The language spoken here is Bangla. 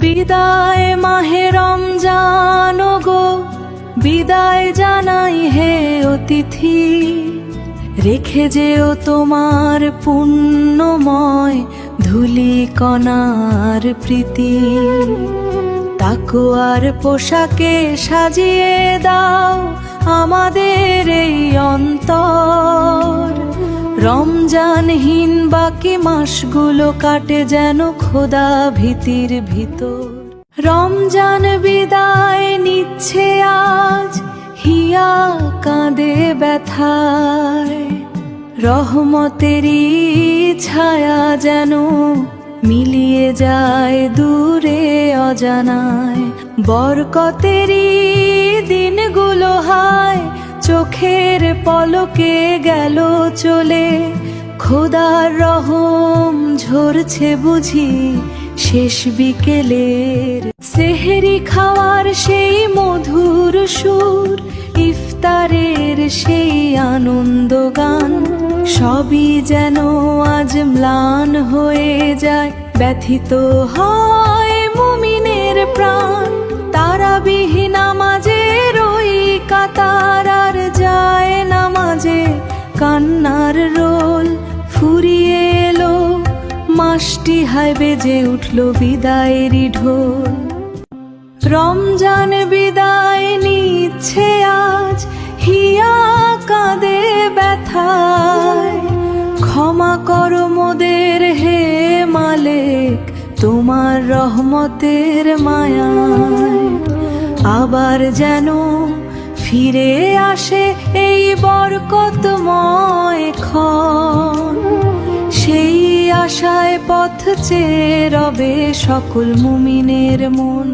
বিদায় মাহে রমজান গো, বিদায় জানাই হে অতিথি। রেখে যেও তোমার পুণ্যময় ধূলি কণার প্রীতি। তাকওয়ার পোশাকে সাজিয়ে দাও আমাদের এই অন্তর। রমজানহীন বাকি মাসগুলো কাটে যেন খোদা ভীতির ভিতর। রমজান বিদায় নিচ্ছে আজ, হিয়া কাঁদে ব্যথায়। রহমতেরই ছায়া যেন মিলিয়ে যায় দূরে অজানায়। বরকতেরই দিনগুলো হায় চোখের পলকে গেল চলে। খোদার রহম ঝরছে বুঝি শেষ বিকেলের। সেহরি খাওয়ার সেই মধুর সুর, ইফতারের সেই আনন্দ গান, সবই যেন আজ ম্লান হয়ে যায়। ব্যথিত হয় মুমিনের প্রাণ। তারাবিহ নামাজের ওই কাতার আর যায় নামাজে কান্নার রোল ফুরিয়ে এলো। মাসটি হায় বেজে উঠল বিদায়েরই ঢোল। রমজান বিদায় নিচ্ছে আজ, হিয়া কাঁদে ব্যথায়। ক্ষমা করো মোদের হে মালিক তোমার রহমতের মায়ায়। আবার যেন ফিরে আসে এই বরকতময় ক্ষণ। সেই আশায় পথ চেয়ে রবে সকল মুমিনের মন।